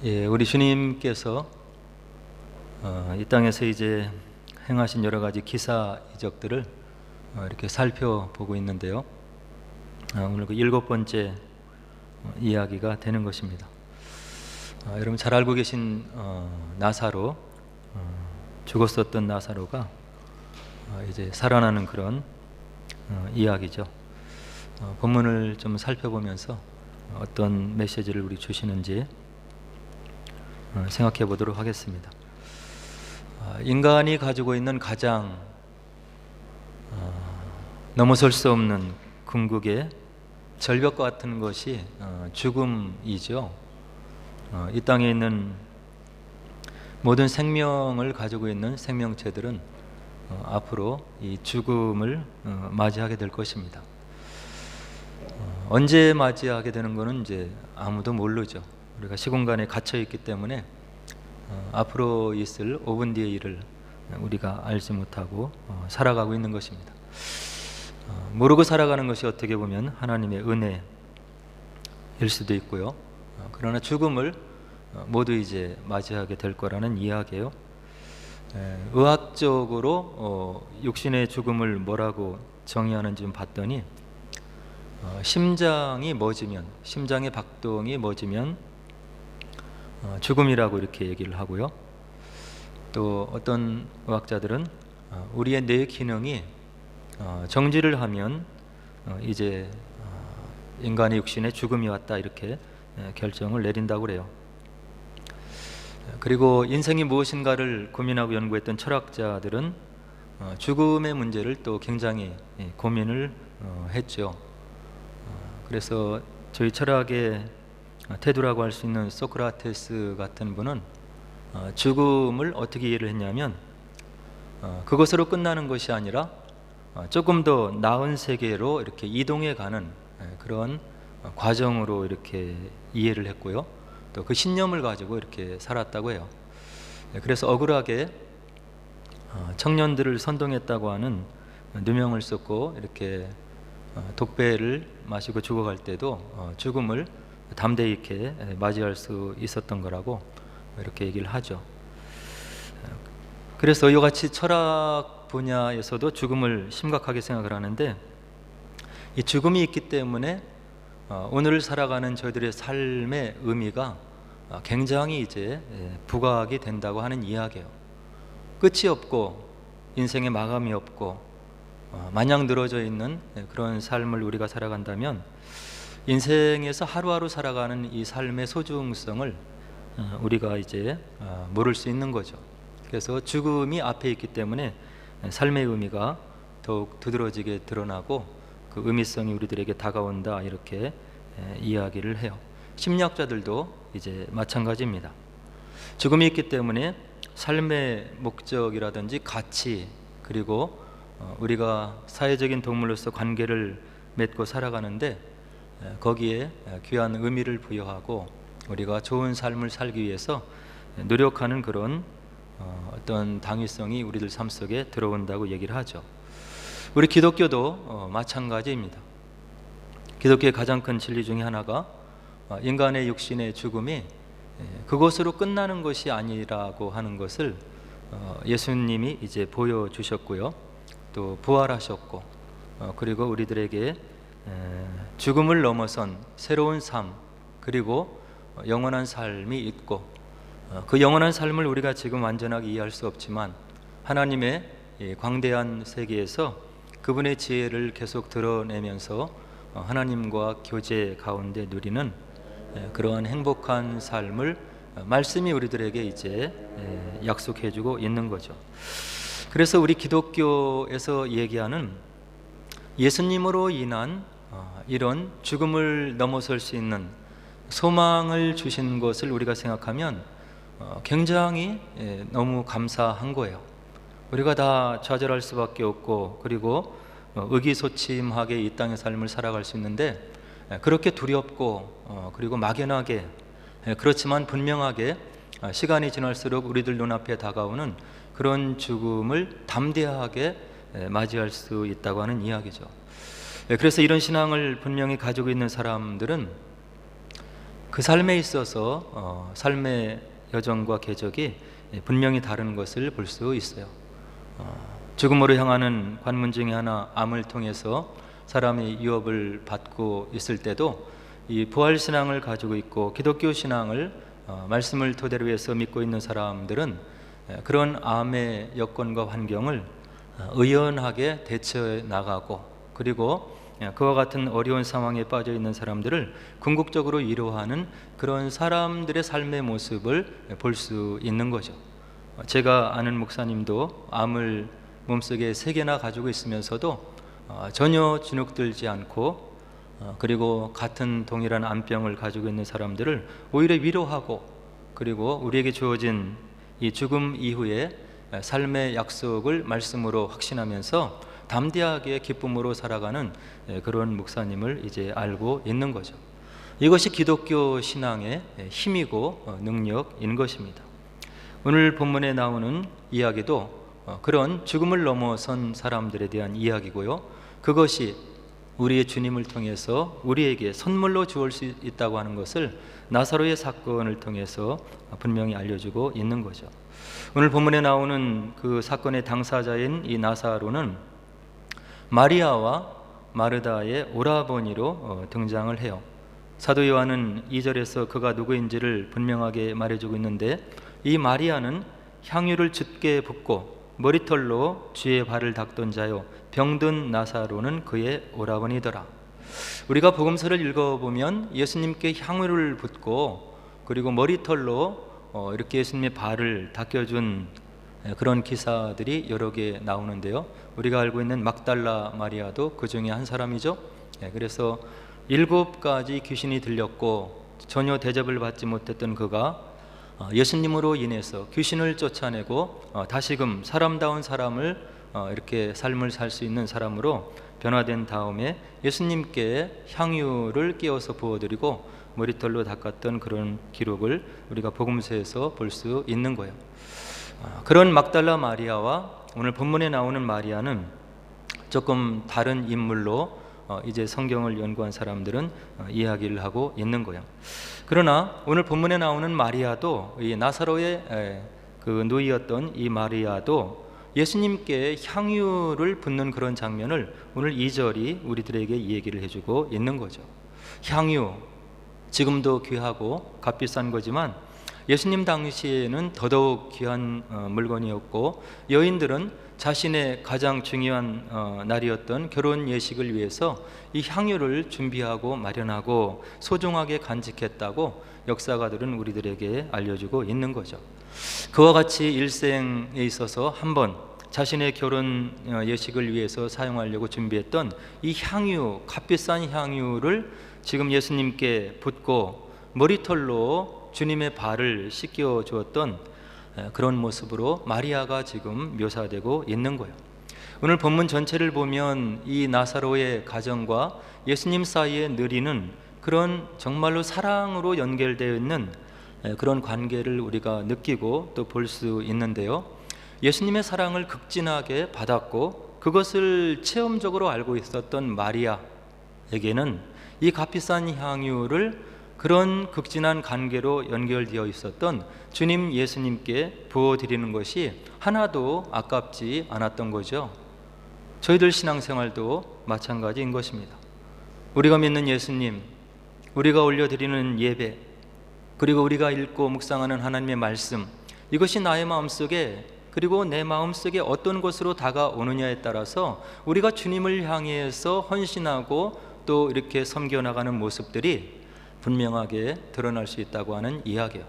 우리 주님께서 이 땅에서 이제 행하신 여러 가지 기사 이적들을 이렇게 살펴보고 있는데요. 오늘 그 7번째 이야기가 되는 것입니다. 여러분 잘 알고 계신 나사로, 죽었었던 나사로가 이제 살아나는 그런 이야기죠. 본문을 좀 살펴보면서 어떤 메시지를 우리 주시는지 생각해 보도록 하겠습니다. 인간이 가지고 있는 가장 넘어설 수 없는 궁극의 절벽과 같은 것이 죽음이죠. 이 땅에 있는 모든 생명을 가지고 있는 생명체들은 앞으로 이 죽음을 맞이하게 될 것입니다. 언제 맞이하게 되는 것은 이제 아무도 모르죠. 우리가 시공간에 갇혀 있기 때문에 앞으로 있을 5분 뒤의 일을 우리가 알지 못하고 살아가고 있는 것입니다. 모르고 살아가는 것이 어떻게 보면 하나님의 은혜일 수도 있고요. 그러나 죽음을 모두 이제 맞이하게 될 거라는 이야기예요. 의학적으로 육신의 죽음을 뭐라고 정의하는지 좀 봤더니 심장이 멎으면, 심장의 박동이 멎으면 죽음이라고 이렇게 얘기를 하고요. 또 어떤 의학자들은 우리의 뇌 기능이 정지를 하면 이제 인간의 육신에 죽음이 왔다, 이렇게 결정을 내린다고 그래요. 그리고 인생이 무엇인가를 고민하고 연구했던 철학자들은 죽음의 문제를 또 굉장히 고민을 했죠. 그래서 저희 철학의 태도라고 할 수 있는 소크라테스 같은 분은 죽음을 어떻게 이해를 했냐면 그것으로 끝나는 것이 아니라 조금 더 나은 세계로 이렇게 이동해 가는 그런 과정으로 이렇게 이해를 했고요. 또 그 신념을 가지고 이렇게 살았다고 해요. 그래서 억울하게 청년들을 선동했다고 하는 누명을 썼고 이렇게 독배를 마시고 죽어갈 때도 죽음을 담대히 있게 맞이할 수 있었던 거라고 이렇게 얘기를 하죠. 그래서 이와 같이 철학 분야에서도 죽음을 심각하게 생각을 하는데, 이 죽음이 있기 때문에 오늘을 살아가는 저희들의 삶의 의미가 굉장히 이제 부각이 된다고 하는 이야기예요. 끝이 없고 인생의 마감이 없고 마냥 늘어져 있는 그런 삶을 우리가 살아간다면 인생에서 하루하루 살아가는 이 삶의 소중성을 우리가 이제 모를 수 있는 거죠. 그래서 죽음이 앞에 있기 때문에 삶의 의미가 더욱 두드러지게 드러나고 그 의미성이 우리들에게 다가온다, 이렇게 이야기를 해요. 심리학자들도 이제 마찬가지입니다. 죽음이 있기 때문에 삶의 목적이라든지 가치, 그리고 우리가 사회적인 동물로서 관계를 맺고 살아가는데 거기에 귀한 의미를 부여하고 우리가 좋은 삶을 살기 위해서 노력하는 그런 어떤 당위성이 우리들 삶 속에 들어온다고 얘기를 하죠. 우리 기독교도 마찬가지입니다. 기독교의 가장 큰 진리 중에 하나가 인간의 육신의 죽음이 그것으로 끝나는 것이 아니라고 하는 것을 예수님이 이제 보여주셨고요. 또 부활하셨고, 그리고 우리들에게 죽음을 넘어선 새로운 삶, 그리고 영원한 삶이 있고, 그 영원한 삶을 우리가 지금 완전하게 이해할 수 없지만 하나님의 광대한 세계에서 그분의 지혜를 계속 드러내면서 하나님과 교제 가운데 누리는 그러한 행복한 삶을 말씀이 우리들에게 이제 약속해주고 있는 거죠. 그래서 우리 기독교에서 얘기하는 예수님으로 인한 이런 죽음을 넘어설 수 있는 소망을 주신 것을 우리가 생각하면 굉장히 너무 감사한 거예요. 우리가 다 좌절할 수밖에 없고, 그리고 의기소침하게 이 땅의 삶을 살아갈 수 있는데, 그렇게 두렵고 그리고 막연하게, 그렇지만 분명하게 시간이 지날수록 우리들 눈앞에 다가오는 그런 죽음을 담대하게 맞이할 수 있다고 하는 이야기죠. 그래서 이런 신앙을 분명히 가지고 있는 사람들은 그 삶에 있어서 삶의 여정과 궤적이 분명히 다른 것을 볼 수 있어요. 죽음으로 향하는 관문 중에 하나, 암을 통해서 사람이 유업을 받고 있을 때도 이 부활신앙을 가지고 있고 기독교 신앙을 말씀을 토대로 해서 믿고 있는 사람들은 그런 암의 여건과 환경을 의연하게 대처해 나가고, 그리고 그와 같은 어려운 상황에 빠져 있는 사람들을 궁극적으로 위로하는 그런 사람들의 삶의 모습을 볼 수 있는 거죠. 제가 아는 목사님도 암을 몸속에 3개나 가지고 있으면서도 전혀 주눅들지 않고, 그리고 같은 동일한 암병을 가지고 있는 사람들을 오히려 위로하고, 그리고 우리에게 주어진 이 죽음 이후에 삶의 약속을 말씀으로 확신하면서 담대하게 기쁨으로 살아가는 그런 목사님을 이제 알고 있는 거죠. 이것이 기독교 신앙의 힘이고 능력인 것입니다. 오늘 본문에 나오는 이야기도 그런 죽음을 넘어선 사람들에 대한 이야기고요, 그것이 우리의 주님을 통해서 우리에게 선물로 주올 수 있다고 하는 것을 나사로의 사건을 통해서 분명히 알려주고 있는 거죠. 오늘 본문에 나오는 그 사건의 당사자인 이 나사로는 마리아와 마르다의 오라버니로 등장을 해요. 사도 요한은 2절에서 그가 누구인지를 분명하게 말해주고 있는데, 이 마리아는 향유를 짙게 붓고 머리털로 주의 발을 닦던 자요, 병든 나사로는 그의 오라버니더라. 우리가 복음서를 읽어보면 예수님께 향유를 붓고 그리고 머리털로 이렇게 예수님의 발을 닦여준 그런 기사들이 여러 개 나오는데요, 우리가 알고 있는 막달라 마리아도 그 중에 한 사람이죠. 그래서 7가지 귀신이 들렸고 전혀 대접을 받지 못했던 그가 예수님으로 인해서 귀신을 쫓아내고 다시금 사람다운 사람을 이렇게 삶을 살 수 있는 사람으로 변화된 다음에 예수님께 향유를 끼워서 부어드리고 머리털로 닦았던 그런 기록을 우리가 복음서에서 볼 수 있는 거예요. 그런 막달라 마리아와 오늘 본문에 나오는 마리아는 조금 다른 인물로 이제 성경을 연구한 사람들은 이야기를 하고 있는 거예요. 그러나 오늘 본문에 나오는 마리아도, 이 나사로의 그 누이였던 이 마리아도 예수님께 향유를 붓는 그런 장면을 오늘 2절이 우리들에게 이 얘기를 해주고 있는 거죠. 향유, 지금도 귀하고 값비싼 거지만 예수님 당시에는 더더욱 귀한 물건이었고, 여인들은 자신의 가장 중요한 날이었던 결혼 예식을 위해서 이 향유를 준비하고 마련하고 소중하게 간직했다고 역사가들은 우리들에게 알려주고 있는 거죠. 그와 같이 일생에 있어서 한번 자신의 결혼 예식을 위해서 사용하려고 준비했던 이 향유, 값비싼 향유를 지금 예수님께 붓고 머리털로 주님의 발을 씻겨 주었던 그런 모습으로 마리아가 지금 묘사되고 있는 거예요. 오늘 본문 전체를 보면 이 나사로의 가정과 예수님 사이에 느리는 그런 정말로 사랑으로 연결되어 있는 그런 관계를 우리가 느끼고 또 볼 수 있는데요, 예수님의 사랑을 극진하게 받았고 그것을 체험적으로 알고 있었던 마리아에게는 이 값비싼 향유를 그런 극진한 관계로 연결되어 있었던 주님 예수님께 부어드리는 것이 하나도 아깝지 않았던 거죠. 저희들 신앙생활도 마찬가지인 것입니다. 우리가 믿는 예수님, 우리가 올려드리는 예배, 그리고 우리가 읽고 묵상하는 하나님의 말씀, 이것이 나의 마음속에, 그리고 내 마음속에 어떤 것으로 다가오느냐에 따라서 우리가 주님을 향해서 헌신하고 또 이렇게 섬겨나가는 모습들이 분명하게 드러날 수 있다고 하는 이야기예요.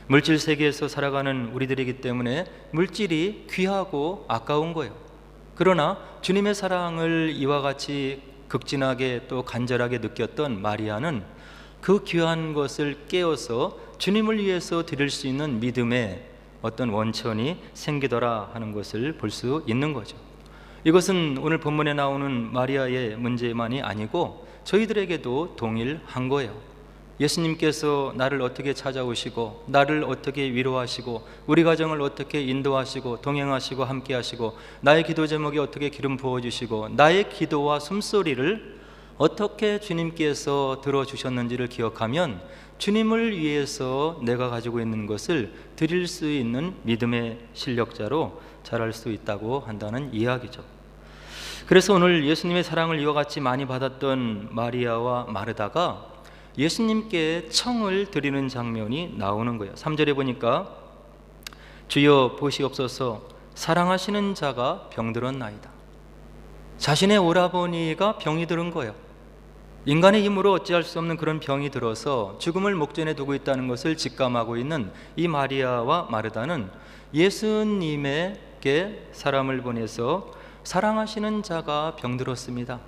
물질 세계에서 살아가는 우리들이기 때문에 물질이 귀하고 아까운 거예요. 그러나 주님의 사랑을 이와 같이 극진하게 또 간절하게 느꼈던 마리아는 그 귀한 것을 깨어서 주님을 위해서 드릴 수 있는 믿음의 어떤 원천이 생기더라 하는 것을 볼 수 있는 거죠. 이것은 오늘 본문에 나오는 마리아의 문제만이 아니고 저희들에게도 동일한 거예요. 예수님께서 나를 어떻게 찾아오시고 나를 어떻게 위로하시고 우리 가정을 어떻게 인도하시고 동행하시고 함께하시고 나의 기도 제목에 어떻게 기름 부어주시고 나의 기도와 숨소리를 어떻게 주님께서 들어주셨는지를 기억하면 주님을 위해서 내가 가지고 있는 것을 드릴 수 있는 믿음의 실력자로 자랄 수 있다고 한다는 이야기죠. 그래서 오늘 예수님의 사랑을 이와 같이 많이 받았던 마리아와 마르다가 예수님께 청을 드리는 장면이 나오는 거예요. 3절에 보니까 주여 보시옵소서 사랑하시는 자가 병들었나이다. 자신의 오라버니가 병이 들은 거예요. 인간의 힘으로 어찌할 수 없는 그런 병이 들어서 죽음을 목전에 두고 있다는 것을 직감하고 있는 이 마리아와 마르다는 예수님에게 사람을 보내서 사랑하시는 자가 병들었습니다.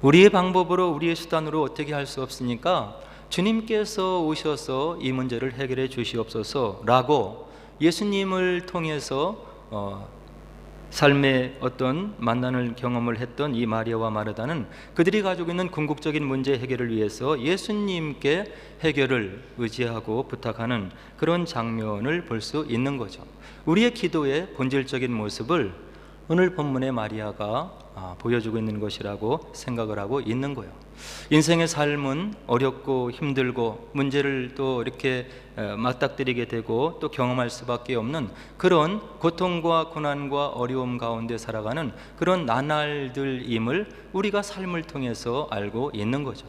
우리의 방법으로 우리의 수단으로 어떻게 할 수 없으니까 주님께서 오셔서 이 문제를 해결해 주시옵소서 라고 예수님을 통해서 삶의 어떤 만나는 경험을 했던 이 마리아와 마르다는 그들이 가지고 있는 궁극적인 문제 해결을 위해서 예수님께 해결을 의지하고 부탁하는 그런 장면을 볼 수 있는 거죠. 우리의 기도의 본질적인 모습을 오늘 본문의 마리아가 보여주고 있는 것이라고 생각을 하고 있는 거예요. 인생의 삶은 어렵고 힘들고 문제를 또 이렇게 맞닥뜨리게 되고 또 경험할 수밖에 없는 그런 고통과 고난과 어려움 가운데 살아가는 그런 나날들임을 우리가 삶을 통해서 알고 있는 거죠.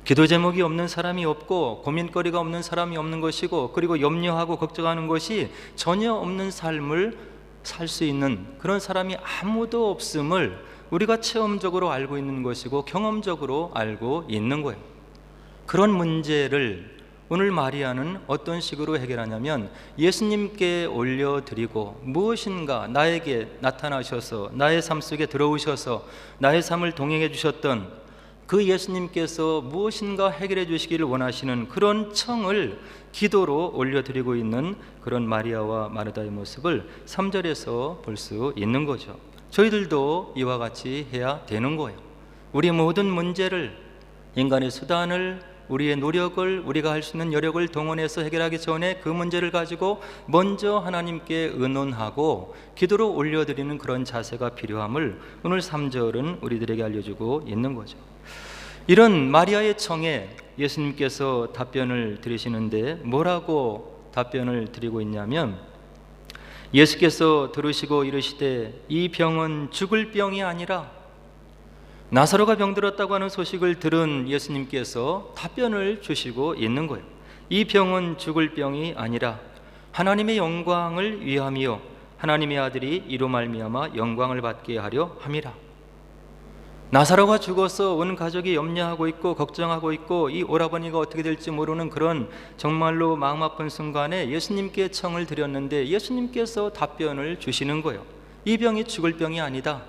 기도 제목이 없는 사람이 없고 고민거리가 없는 사람이 없는 것이고 그리고 염려하고 걱정하는 것이 전혀 없는 삶을 살 수 있는 그런 사람이 아무도 없음을 우리가 체험적으로 알고 있는 것이고 경험적으로 알고 있는 거예요. 그런 문제를 오늘 마리아는 어떤 식으로 해결하냐면 예수님께 올려드리고 무엇인가 나에게 나타나셔서 나의 삶 속에 들어오셔서 나의 삶을 동행해 주셨던 그 예수님께서 무엇인가 해결해 주시기를 원하시는 그런 청을 기도로 올려드리고 있는 그런 마리아와 마르다의 모습을 3절에서 볼 수 있는 거죠. 저희들도 이와 같이 해야 되는 거예요. 우리의 모든 문제를, 인간의 수단을, 우리의 노력을, 우리가 할 수 있는 여력을 동원해서 해결하기 전에 그 문제를 가지고 먼저 하나님께 의논하고 기도로 올려드리는 그런 자세가 필요함을 오늘 3절은 우리들에게 알려주고 있는 거죠. 이런 마리아의 청에 예수님께서 답변을 드리시는데 뭐라고 답변을 드리고 있냐면 예수께서 들으시고 이르시되 이 병은 죽을 병이 아니라 나사로가 병들었다고 하는 소식을 들은 예수님께서 답변을 주시고 있는 거예요. 이 병은 죽을 병이 아니라 하나님의 영광을 위함이요 하나님의 아들이 이로 말미암아 영광을 받게 하려 함이라. 나사로가 죽어서 온 가족이 염려하고 있고 걱정하고 있고 이 오라버니가 어떻게 될지 모르는 그런 정말로 마음 아픈 순간에 예수님께 청을 드렸는데 예수님께서 답변을 주시는 거예요. 이 병이 죽을 병이 아니다.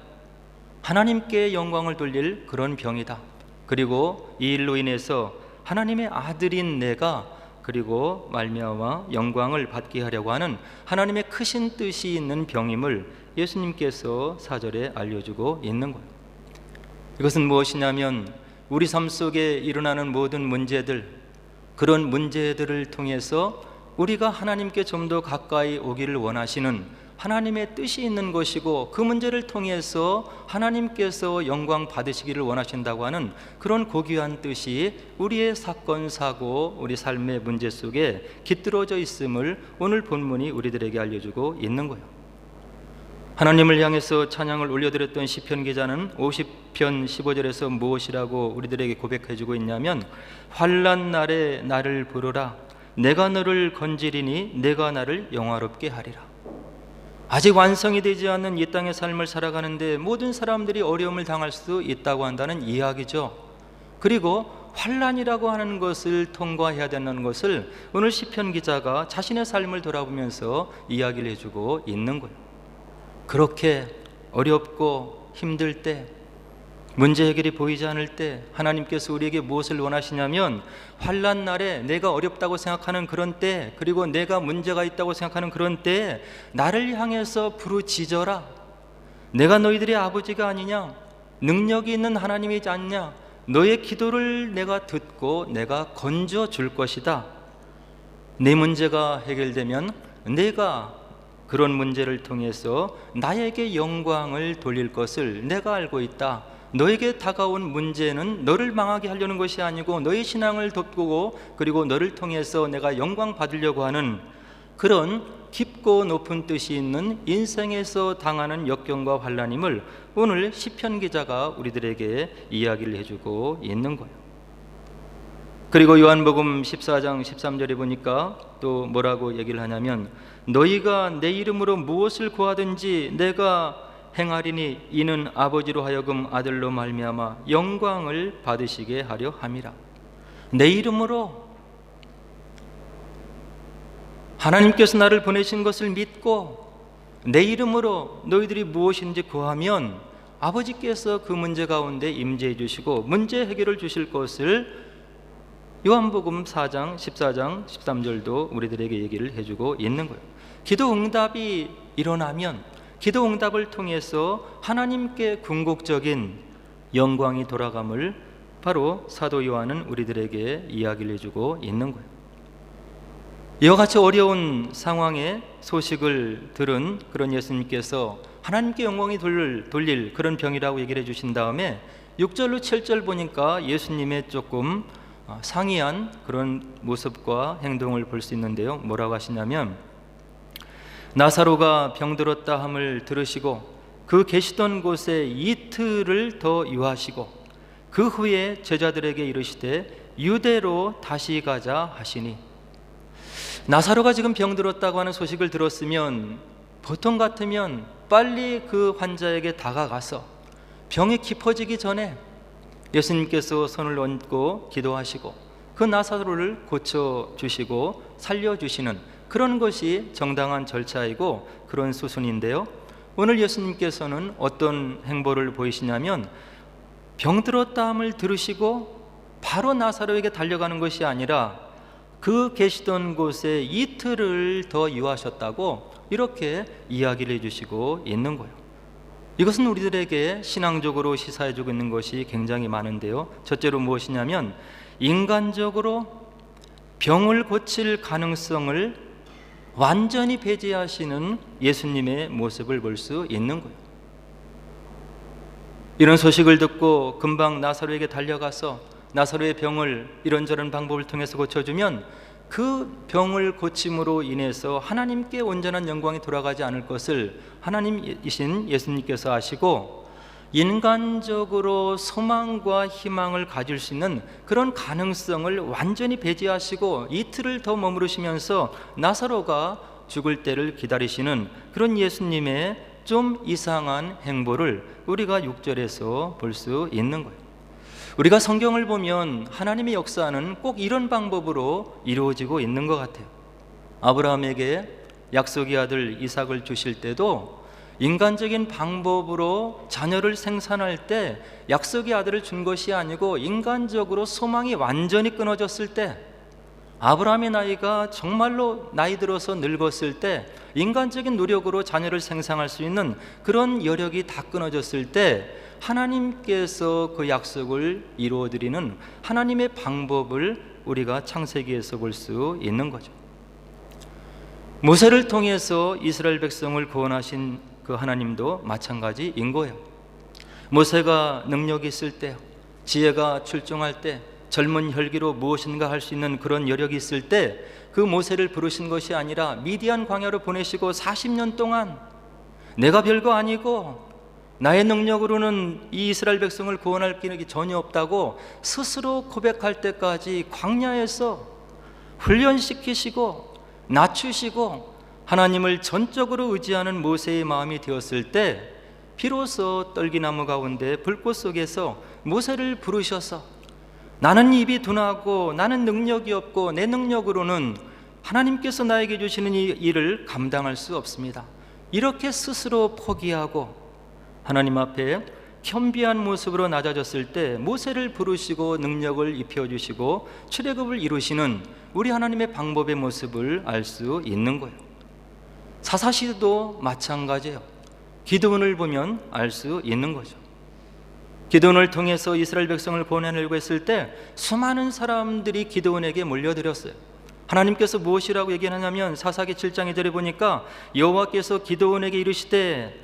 하나님께 영광을 돌릴 그런 병이다. 그리고 이 일로 인해서 하나님의 아들인 내가 그리고 말미암아 영광을 받게 하려고 하는 하나님의 크신 뜻이 있는 병임을 예수님께서 4절에 알려주고 있는 거예요. 이것은 무엇이냐면 우리 삶 속에 일어나는 모든 문제들, 그런 문제들을 통해서 우리가 하나님께 좀 더 가까이 오기를 원하시는 하나님의 뜻이 있는 것이고 그 문제를 통해서 하나님께서 영광 받으시기를 원하신다고 하는 그런 고귀한 뜻이 우리의 사건, 사고, 우리 삶의 문제 속에 깃들어져 있음을 오늘 본문이 우리들에게 알려주고 있는 거예요. 하나님을 향해서 찬양을 올려드렸던 시편 기자는 50편 15절에서 무엇이라고 우리들에게 고백해주고 있냐면 환난 날에 나를 부르라 내가 너를 건지리니 내가 나를 영화롭게 하리라. 아직 완성이 되지 않는 이 땅의 삶을 살아가는데 모든 사람들이 어려움을 당할 수 있다고 한다는 이야기죠. 그리고 환난이라고 하는 것을 통과해야 된다는 것을 오늘 시편 기자가 자신의 삶을 돌아보면서 이야기를 해주고 있는 거예요. 그렇게 어렵고 힘들 때, 문제 해결이 보이지 않을 때 하나님께서 우리에게 무엇을 원하시냐면 환난 날에 내가 어렵다고 생각하는 그런 때, 그리고 내가 문제가 있다고 생각하는 그런 때에 나를 향해서 부르짖어라. 내가 너희들의 아버지가 아니냐? 능력이 있는 하나님이지 않냐? 너의 기도를 내가 듣고 내가 건져줄 것이다. 내 문제가 해결되면 내가 그런 문제를 통해서 나에게 영광을 돌릴 것을 내가 알고 있다. 너에게 다가온 문제는 너를 망하게 하려는 것이 아니고 너의 신앙을 돋구고 그리고 너를 통해서 내가 영광 받으려고 하는 그런 깊고 높은 뜻이 있는 인생에서 당하는 역경과 환난임을 오늘 시편 기자가 우리들에게 이야기를 해주고 있는 거예요. 그리고 요한복음 14장 13절에 보니까 또 뭐라고 얘기를 하냐면 너희가 내 이름으로 무엇을 구하든지 내가 행하리니 이는 아버지로 하여금 아들로 말미암아 영광을 받으시게 하려 함이라. 내 이름으로 하나님께서 나를 보내신 것을 믿고 내 이름으로 너희들이 무엇인지 구하면 아버지께서 그 문제 가운데 임재해 주시고 문제 해결을 주실 것을 요한복음 4장 14장 13절도 우리들에게 얘기를 해주고 있는 거예요. 기도 응답이 일어나면 기도 응답을 통해서 하나님께 궁극적인 영광이 돌아감을 바로 사도 요한은 우리들에게 이야기를 해주고 있는 거예요. 이와 같이 어려운 상황에 소식을 들은 그런 예수님께서 하나님께 영광이 돌릴 그런 병이라고 얘기를 해주신 다음에 6절로 7절 보니까 예수님의 조금 상이한 그런 모습과 행동을 볼 수 있는데요. 뭐라고 하시냐면 나사로가 병들었다 함을 들으시고 그 계시던 곳에 이틀을 더 유하시고 그 후에 제자들에게 이르시되 유대로 다시 가자 하시니, 나사로가 지금 병들었다고 하는 소식을 들었으면 보통 같으면 빨리 그 환자에게 다가가서 병이 깊어지기 전에 예수님께서 손을 얹고 기도하시고 그 나사로를 고쳐주시고 살려주시는 그런 것이 정당한 절차이고 그런 수순인데요, 오늘 예수님께서는 어떤 행보를 보이시냐면 병들었다 함을 들으시고 바로 나사로에게 달려가는 것이 아니라 그 계시던 곳에 이틀을 더 유하셨다고 이렇게 이야기를 해주시고 있는 거예요. 이것은 우리들에게 신앙적으로 시사해주고 있는 것이 굉장히 많은데요, 첫째로 무엇이냐면 인간적으로 병을 고칠 가능성을 완전히 배제하시는 예수님의 모습을 볼 수 있는 거예요. 이런 소식을 듣고 금방 나사로에게 달려가서 나사로의 병을 이런저런 방법을 통해서 고쳐주면 그 병을 고침으로 인해서 하나님께 온전한 영광이 돌아가지 않을 것을 하나님이신 예수님께서 아시고 인간적으로 소망과 희망을 가질 수 있는 그런 가능성을 완전히 배제하시고 이틀을 더 머무르시면서 나사로가 죽을 때를 기다리시는 그런 예수님의 좀 이상한 행보를 우리가 6절에서 볼 수 있는 거예요. 우리가 성경을 보면 하나님의 역사는 꼭 이런 방법으로 이루어지고 있는 것 같아요. 아브라함에게 약속의 아들 이삭을 주실 때도 인간적인 방법으로 자녀를 생산할 때 약속의 아들을 준 것이 아니고 인간적으로 소망이 완전히 끊어졌을 때, 아브라함의 나이가 정말로 나이 들어서 늙었을 때 인간적인 노력으로 자녀를 생산할 수 있는 그런 여력이 다 끊어졌을 때 하나님께서 그 약속을 이루어드리는 하나님의 방법을 우리가 창세기에서 볼 수 있는 거죠. 모세를 통해서 이스라엘 백성을 구원하신 그 하나님도 마찬가지인 거예요. 모세가 능력이 있을 때, 지혜가 출중할 때, 젊은 혈기로 무엇인가 할 수 있는 그런 여력이 있을 때 그 모세를 부르신 것이 아니라 미디안 광야로 보내시고 40년 동안 내가 별거 아니고 나의 능력으로는 이 이스라엘 백성을 구원할 기능이 전혀 없다고 스스로 고백할 때까지 광야에서 훈련시키시고 낮추시고 하나님을 전적으로 의지하는 모세의 마음이 되었을 때 비로소 떨기나무 가운데 불꽃 속에서 모세를 부르셔서 나는 입이 둔하고 나는 능력이 없고 내 능력으로는 하나님께서 나에게 주시는 이 일을 감당할 수 없습니다. 이렇게 스스로 포기하고 하나님 앞에 겸비한 모습으로 낮아졌을 때 모세를 부르시고 능력을 입혀주시고 출애굽을 이루시는 우리 하나님의 방법의 모습을 알 수 있는 거예요. 사사시대도 마찬가지예요. 기드온을 보면 알 수 있는 거죠. 기드온을 통해서 이스라엘 백성을 보내려고 했을 때 수많은 사람들이 기드온에게 몰려들었어요. 하나님께서 무엇이라고 얘기하냐면 사사기 7장 2절에 보니까 여호와께서 기드온에게 이르시되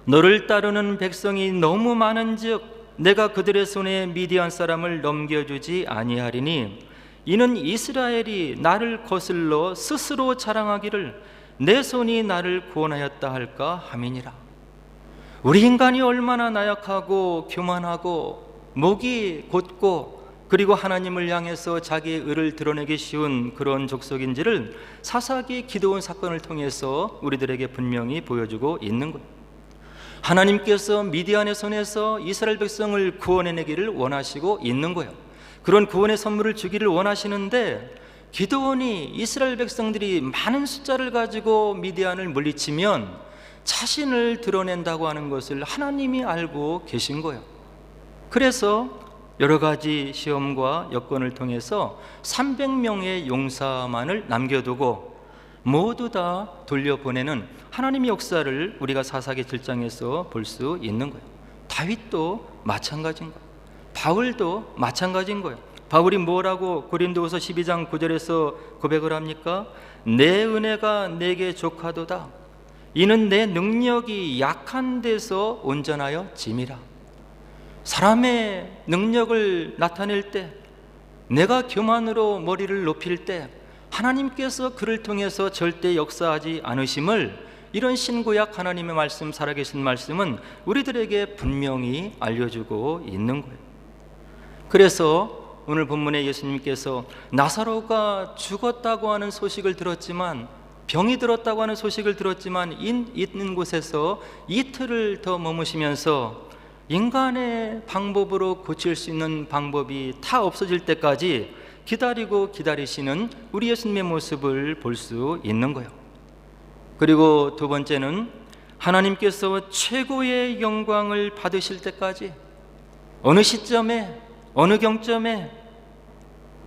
너를 따르는 백성이 너무 많은즉 내가 그들의 손에 미디안 사람을 넘겨주지 아니하리니 이는 이스라엘이 나를 거슬러 스스로 자랑하기를 내 손이 나를 구원하였다 할까 함이니라. 우리 인간이 얼마나 나약하고 교만하고 목이 곧고 그리고 하나님을 향해서 자기의 의를 드러내기 쉬운 그런 족속인지를 사사기 기드온 사건을 통해서 우리들에게 분명히 보여주고 있는 거예요. 하나님께서 미디안의 손에서 이스라엘 백성을 구원해내기를 원하시고 있는 거예요. 그런 구원의 선물을 주기를 원하시는데 기드온이 이스라엘 백성들이 많은 숫자를 가지고 미디안을 물리치면 자신을 드러낸다고 하는 것을 하나님이 알고 계신 거예요. 그래서 여러 가지 시험과 여건을 통해서 300명의 용사만을 남겨두고 모두 다 돌려보내는 하나님의 역사를 우리가 사사기 7장에서 볼 수 있는 거예요. 다윗도 마찬가지인 거예요. 바울도 마찬가지인 거예요. 바울이 뭐라고 고린도후서 12장 9절에서 고백을 합니까? 내 은혜가 내게 족하도다. 이는 내 능력이 약한 데서 온전하여 짐이라. 사람의 능력을 나타낼 때, 내가 교만으로 머리를 높일 때 하나님께서 그를 통해서 절대 역사하지 않으심을 이런 신구약 하나님의 말씀, 살아계신 말씀은 우리들에게 분명히 알려주고 있는 거예요. 그래서 오늘 본문에 예수님께서 나사로가 죽었다고 하는 소식을 들었지만, 병이 들었다고 하는 소식을 들었지만 있는 곳에서 이틀을 더 머무시면서 인간의 방법으로 고칠 수 있는 방법이 다 없어질 때까지 기다리고 기다리시는 우리 예수님의 모습을 볼 수 있는 거예요. 그리고 두 번째는 하나님께서 최고의 영광을 받으실 때까지, 어느 시점에 어느 경점에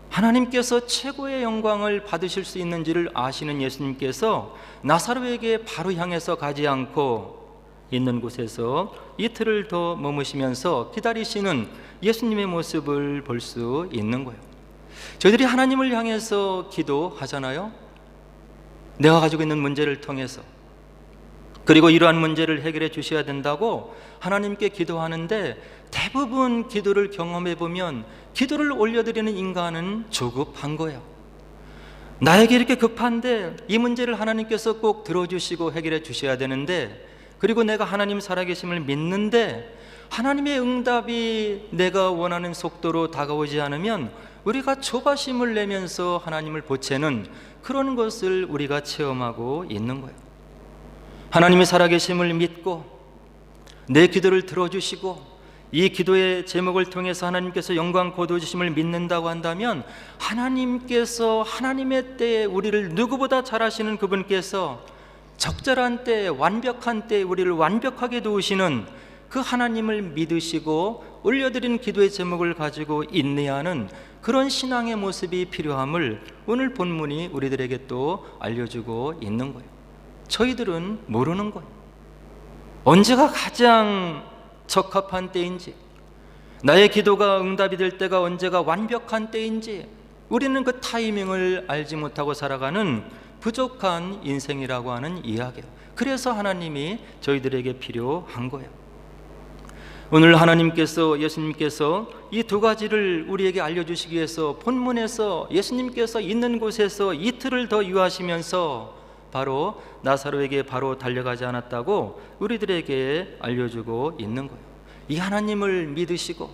하나님께서 최고의 영광을 받으실 수 있는지를 아시는 예수님께서 나사로에게 바로 향해서 가지 않고 있는 곳에서 이틀을 더 머무시면서 기다리시는 예수님의 모습을 볼 수 있는 거예요. 저희들이 하나님을 향해서 기도하잖아요. 내가 가지고 있는 문제를 통해서, 그리고 이러한 문제를 해결해 주셔야 된다고 하나님께 기도하는데, 대부분 기도를 경험해 보면 기도를 올려드리는 인간은 조급한 거예요. 나에게 이렇게 급한데 이 문제를 하나님께서 꼭 들어주시고 해결해 주셔야 되는데, 그리고 내가 하나님 살아계심을 믿는데 하나님의 응답이 내가 원하는 속도로 다가오지 않으면 우리가 조바심을 내면서 하나님을 보채는 그런 것을 우리가 체험하고 있는 거예요. 하나님의 살아계심을 믿고 내 기도를 들어주시고 이 기도의 제목을 통해서 하나님께서 영광 거두어주심을 믿는다고 한다면, 하나님께서 하나님의 때에 우리를 누구보다 잘 아시는 그분께서 적절한 때에, 완벽한 때에 우리를 완벽하게 도우시는 그 하나님을 믿으시고 올려드린 기도의 제목을 가지고 인내하는 그런 신앙의 모습이 필요함을 오늘 본문이 우리들에게 또 알려주고 있는 거예요. 저희들은 모르는 거예요. 언제가 가장 적합한 때인지, 나의 기도가 응답이 될 때가 언제가 완벽한 때인지 우리는 그 타이밍을 알지 못하고 살아가는 부족한 인생이라고 하는 이야기예요. 그래서 하나님이 저희들에게 필요한 거예요. 오늘 하나님께서, 예수님께서 이 두 가지를 우리에게 알려주시기 위해서 본문에서 예수님께서 있는 곳에서 이틀을 더 유하시면서 바로 나사로에게 바로 달려가지 않았다고 우리들에게 알려주고 있는 거예요. 이 하나님을 믿으시고,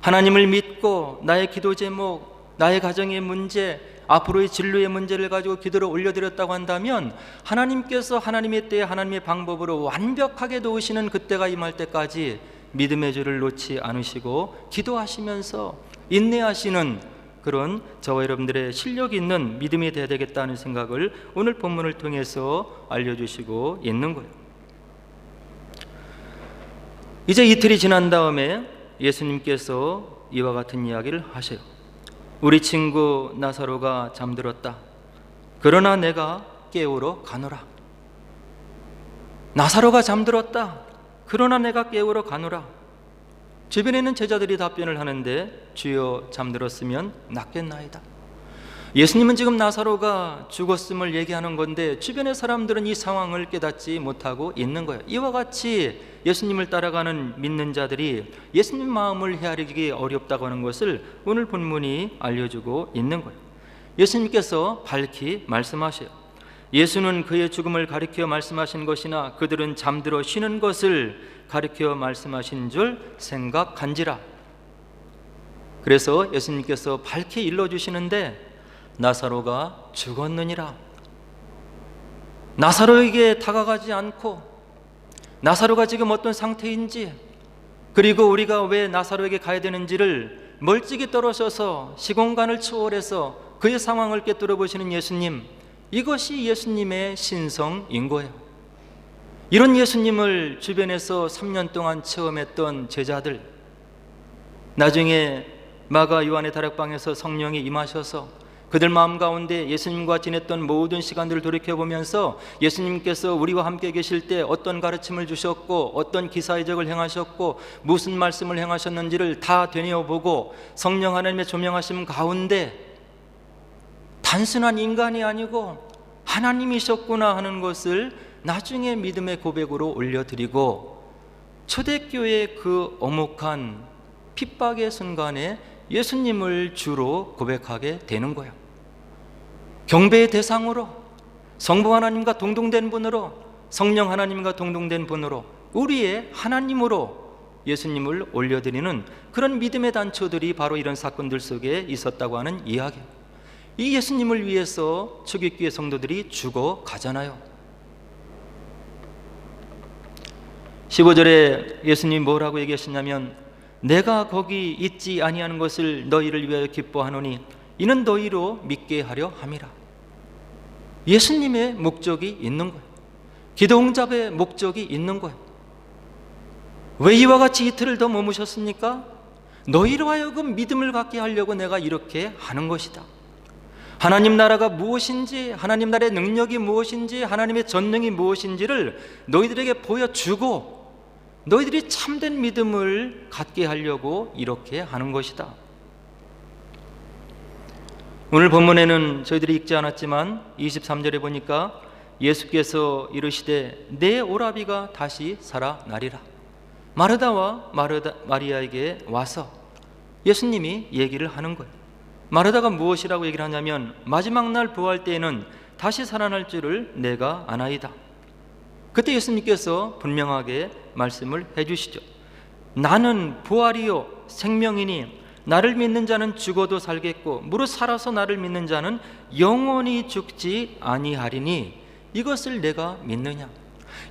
하나님을 믿고 나의 기도 제목, 나의 가정의 문제, 앞으로의 진로의 문제를 가지고 기도를 올려드렸다고 한다면 하나님께서 하나님의 때에 하나님의 방법으로 완벽하게 도우시는 그때가 임할 때까지 믿음의 줄을 놓지 않으시고 기도하시면서 인내하시는 그런 저와 여러분들의 실력 있는 믿음이 되어야 되겠다는 생각을 오늘 본문을 통해서 알려주시고 있는 거예요. 이제 이틀이 지난 다음에 예수님께서 이와 같은 이야기를 하셔요. 우리 친구 나사로가 잠들었다. 그러나 내가 깨우러 가노라. 나사로가 잠들었다. 그러나 내가 깨우러 가노라. 주변에 있는 제자들이 답변을 하는데, 주여 잠들었으면 낫겠나이다. 예수님은 지금 나사로가 죽었음을 얘기하는 건데 주변의 사람들은 이 상황을 깨닫지 못하고 있는 거예요. 이와 같이 예수님을 따라가는 믿는 자들이 예수님 마음을 헤아리기 어렵다고 하는 것을 오늘 본문이 알려주고 있는 거예요. 예수님께서 밝히 말씀하셔요. 예수는 그의 죽음을 가리켜 말씀하신 것이나 그들은 잠들어 쉬는 것을 가리켜 말씀하신 줄 생각한지라. 그래서 예수님께서 밝히 일러주시는데 나사로가 죽었느니라. 나사로에게 다가가지 않고 나사로가 지금 어떤 상태인지, 그리고 우리가 왜 나사로에게 가야 되는지를 멀찍이 떨어져서 시공간을 초월해서 그의 상황을 꿰뚫어 보시는 예수님, 이것이 예수님의 신성인 거예요. 이런 예수님을 주변에서 3년 동안 체험했던 제자들, 나중에 마가 요한의 다락방에서 성령이 임하셔서 그들 마음 가운데 예수님과 지냈던 모든 시간들을 돌이켜보면서 예수님께서 우리와 함께 계실 때 어떤 가르침을 주셨고 어떤 기사이적을 행하셨고 무슨 말씀을 행하셨는지를 다 되뇌어보고 성령 하나님의 조명하심 가운데 단순한 인간이 아니고 하나님이셨구나 하는 것을 나중에 믿음의 고백으로 올려드리고 초대교회의 그 엄혹한 핍박의 순간에 예수님을 주로 고백하게 되는 거예요. 경배의 대상으로, 성부 하나님과 동등된 분으로, 성령 하나님과 동등된 분으로, 우리의 하나님으로 예수님을 올려드리는 그런 믿음의 단초들이 바로 이런 사건들 속에 있었다고 하는 이야기예요. 이 예수님을 위해서 초기교회 성도들이 죽어 가잖아요. 15절에 예수님이 뭐라고 얘기하셨냐면 내가 거기 있지 아니하는 것을 너희를 위하여 기뻐하노니 이는 너희로 믿게 하려 함이라. 예수님의 목적이 있는 거예요. 기도 응답의 목적이 있는 거예요. 왜 이와 같이 이틀을 더 머무셨습니까? 너희로 하여금 믿음을 갖게 하려고 내가 이렇게 하는 것이다. 하나님 나라가 무엇인지, 하나님 나라의 능력이 무엇인지, 하나님의 전능이 무엇인지를 너희들에게 보여주고 너희들이 참된 믿음을 갖게 하려고 이렇게 하는 것이다. 오늘 본문에는 저희들이 읽지 않았지만 23절에 보니까 예수께서 이르시되 내 오라비가 다시 살아나리라. 마르다와 마리아에게 와서 예수님이 얘기를 하는 거예요. 마르다가 무엇이라고 얘기를 하냐면 마지막 날 부활 때에는 다시 살아날 줄을 내가 아나이다. 그때 예수님께서 분명하게 말씀을 해주시죠. 나는 부활이요 생명이니 나를 믿는 자는 죽어도 살겠고 무릇 살아서 나를 믿는 자는 영원히 죽지 아니하리니 이것을 내가 믿느냐.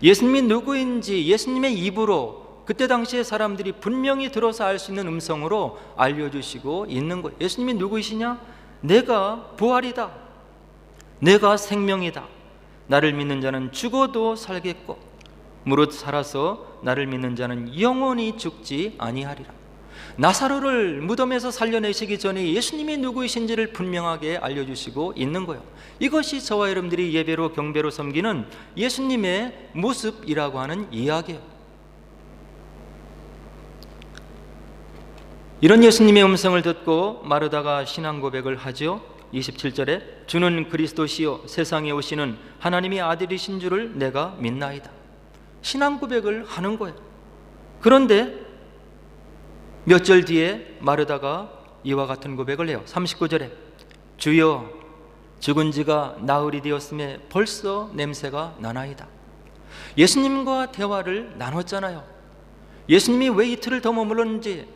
예수님이 누구인지 예수님의 입으로 그때 당시에 사람들이 분명히 들어서 알 수 있는 음성으로 알려주시고 있는 거예요. 예수님이 누구이시냐? 내가 부활이다, 내가 생명이다. 나를 믿는 자는 죽어도 살겠고 무릇 살아서 나를 믿는 자는 영원히 죽지 아니하리라. 나사로를 무덤에서 살려내시기 전에 예수님이 누구이신지를 분명하게 알려주시고 있는 거예요. 이것이 저와 여러분들이 예배로 경배로 섬기는 예수님의 모습이라고 하는 이야기예요. 이런 예수님의 음성을 듣고 마르다가 신앙 고백을 하죠. 27절에 주는 그리스도시요 세상에 오시는 하나님의 아들이신 줄을 내가 믿나이다. 신앙 고백을 하는 거예요. 그런데 몇 절 뒤에 마르다가 이와 같은 고백을 해요. 39절에 주여 죽은 지가 나흘이 되었음에 벌써 냄새가 나나이다. 예수님과 대화를 나눴잖아요. 예수님이 왜 이틀을 더 머물렀는지,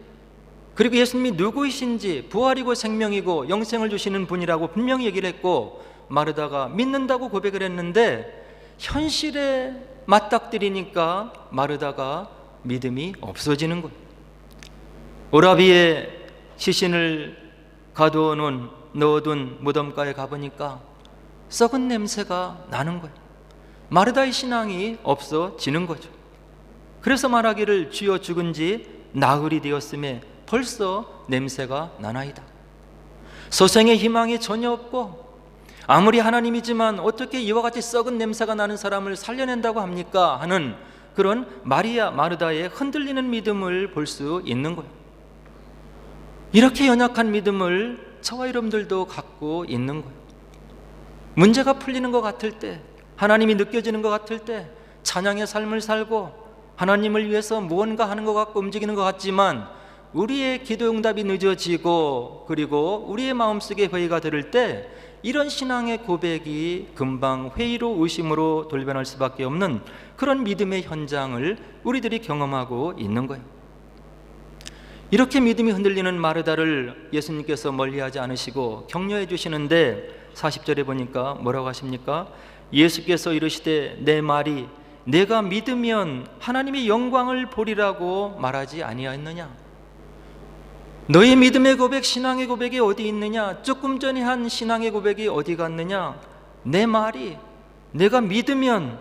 그리고 예수님이 누구이신지, 부활이고 생명이고 영생을 주시는 분이라고 분명히 얘기를 했고 마르다가 믿는다고 고백을 했는데 현실에 맞닥뜨리니까 마르다가 믿음이 없어지는 거예요. 오라비의 시신을 넣어둔 무덤가에 가보니까 썩은 냄새가 나는 거예요. 마르다의 신앙이 없어지는 거죠. 그래서 말하기를 주여 죽은 지 나흘이 되었음에 벌써 냄새가 나나이다. 소생의 희망이 전혀 없고 아무리 하나님이지만 어떻게 이와 같이 썩은 냄새가 나는 사람을 살려낸다고 합니까? 하는 그런 마르다의 흔들리는 믿음을 볼 수 있는 거예요. 이렇게 연약한 믿음을 저와 여러분들도 갖고 있는 거예요. 문제가 풀리는 것 같을 때, 하나님이 느껴지는 것 같을 때 찬양의 삶을 살고 하나님을 위해서 무언가 하는 것 같고 움직이는 것 같지만 우리의 기도 응답이 늦어지고 그리고 우리의 마음속에 회의가 들을 때 이런 신앙의 고백이 금방 회의로 의심으로 돌변할 수밖에 없는 그런 믿음의 현장을 우리들이 경험하고 있는 거예요. 이렇게 믿음이 흔들리는 마르다를 예수님께서 멀리하지 않으시고 격려해 주시는데 40절에 보니까 뭐라고 하십니까? 예수께서 이르시되 내 말이 내가 믿으면 하나님의 영광을 보리라고 말하지 아니하였느냐? 너의 믿음의 고백, 신앙의 고백이 어디 있느냐? 조금 전에 한 신앙의 고백이 어디 갔느냐? 내 말이 내가 믿으면,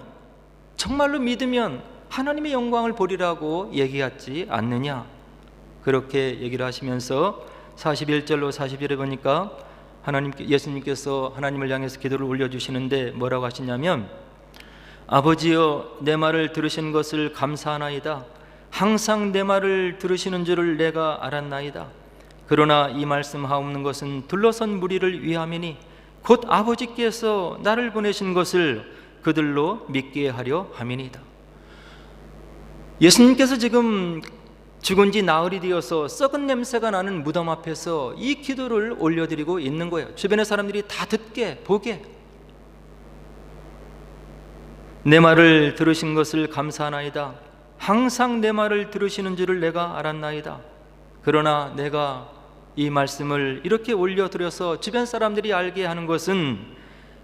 정말로 믿으면 하나님의 영광을 보리라고 얘기하지 않느냐? 그렇게 얘기를 하시면서 41절로 42절에 보니까 예수님께서 하나님을 향해서 기도를 올려주시는데 뭐라고 하시냐면 아버지여 내 말을 들으신 것을 감사하나이다. 항상 내 말을 들으시는 줄을 내가 알았나이다. 그러나 이 말씀하옵는 것은 둘러선 무리를 위함이니 곧 아버지께서 나를 보내신 것을 그들로 믿게 하려 함이니이다. 예수님께서 지금 죽은 지 나흘이 되어서 썩은 냄새가 나는 무덤 앞에서 이 기도를 올려드리고 있는 거예요. 주변의 사람들이 다 듣게, 보게. 내 말을 들으신 것을 감사하나이다. 항상 내 말을 들으시는 줄을 내가 알았나이다. 그러나 내가 이 말씀을 이렇게 올려드려서 주변 사람들이 알게 하는 것은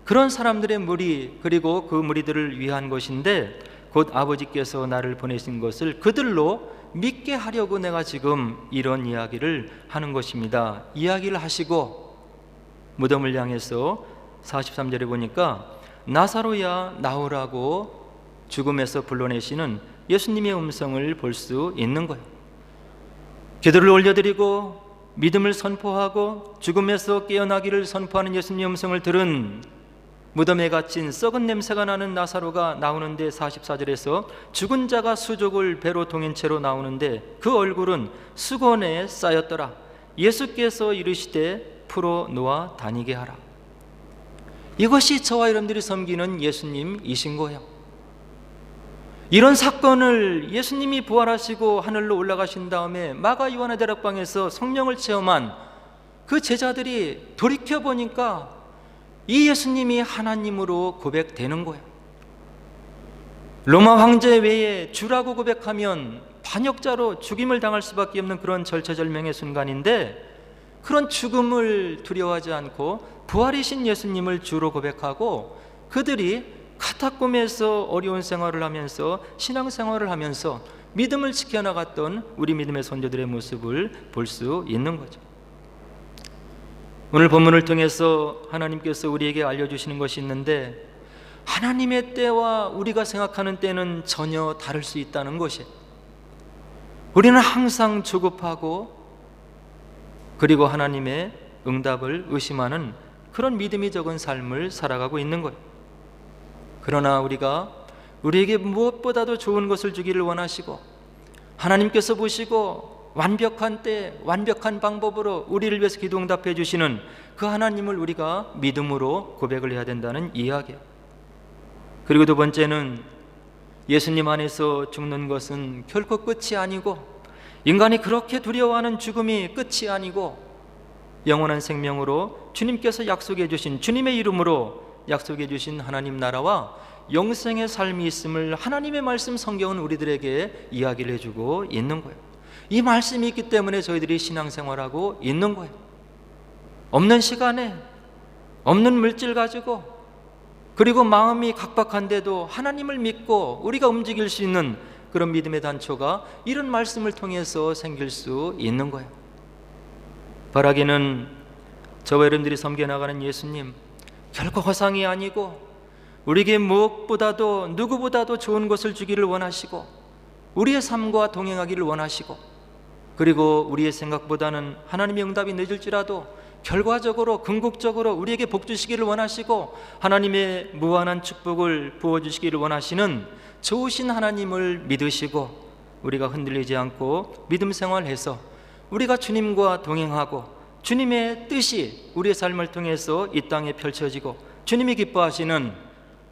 그런 사람들의 무리, 그리고 그 무리들을 위한 것인데 곧 아버지께서 나를 보내신 것을 그들로 믿게 하려고 내가 지금 이런 이야기를 하는 것입니다. 이야기를 하시고 무덤을 향해서 43절에 보니까 나사로야 나오라고 죽음에서 불러내시는 예수님의 음성을 볼 수 있는 거예요. 기도를 올려드리고 믿음을 선포하고 죽음에서 깨어나기를 선포하는 예수님의 음성을 들은 무덤에 갇힌 썩은 냄새가 나는 나사로가 나오는데 44절에서 죽은 자가 수족을 배로 동인 채로 나오는데 그 얼굴은 수건에 쌓였더라. 예수께서 이르시되 풀어 놓아 다니게 하라. 이것이 저와 여러분들이 섬기는 예수님이신 거예요. 이런 사건을 예수님이 부활하시고 하늘로 올라가신 다음에 마가 요한의 다락방에서 성령을 체험한 그 제자들이 돌이켜보니까 이 예수님이 하나님으로 고백되는 거예요. 로마 황제 외에 주라고 고백하면 반역자로 죽임을 당할 수밖에 없는 그런 절체절명의 순간인데 그런 죽음을 두려워하지 않고 부활이신 예수님을 주로 고백하고 그들이 카타콤에서 어려운 생활을 하면서 신앙생활을 하면서 믿음을 지켜나갔던 우리 믿음의 선조들의 모습을 볼 수 있는 거죠. 오늘 본문을 통해서 하나님께서 우리에게 알려주시는 것이 있는데 하나님의 때와 우리가 생각하는 때는 전혀 다를 수 있다는 것이에요. 우리는 항상 조급하고 그리고 하나님의 응답을 의심하는 그런 믿음이 적은 삶을 살아가고 있는 거예요. 그러나 우리가 우리에게 무엇보다도 좋은 것을 주기를 원하시고 하나님께서 보시고 완벽한 때 완벽한 방법으로 우리를 위해서 기도 응답해 주시는 그 하나님을 우리가 믿음으로 고백을 해야 된다는 이야기예요. 그리고 두 번째는 예수님 안에서 죽는 것은 결코 끝이 아니고 인간이 그렇게 두려워하는 죽음이 끝이 아니고 영원한 생명으로 주님께서 약속해 주신 주님의 이름으로 약속해 주신 하나님 나라와 영생의 삶이 있음을 하나님의 말씀 성경은 우리들에게 이야기를 해주고 있는 거예요. 이 말씀이 있기 때문에 저희들이 신앙생활하고 있는 거예요. 없는 시간에 없는 물질 가지고 그리고 마음이 각박한데도 하나님을 믿고 우리가 움직일 수 있는 그런 믿음의 단초가 이런 말씀을 통해서 생길 수 있는 거예요. 바라기는 저와 여러분들이 섬겨나가는 예수님 결코 허상이 아니고 우리에게 무엇보다도 누구보다도 좋은 것을 주기를 원하시고 우리의 삶과 동행하기를 원하시고 그리고 우리의 생각보다는 하나님의 응답이 늦을지라도 결과적으로 궁극적으로 우리에게 복 주시기를 원하시고 하나님의 무한한 축복을 부어주시기를 원하시는 좋으신 하나님을 믿으시고 우리가 흔들리지 않고 믿음 생활해서 우리가 주님과 동행하고 주님의 뜻이 우리의 삶을 통해서 이 땅에 펼쳐지고 주님이 기뻐하시는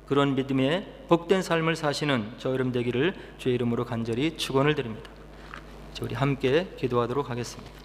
그런 믿음의 복된 삶을 사시는 저 여러분 되기를 주의 이름으로 간절히 축원을 드립니다. 우리 함께 기도하도록 하겠습니다.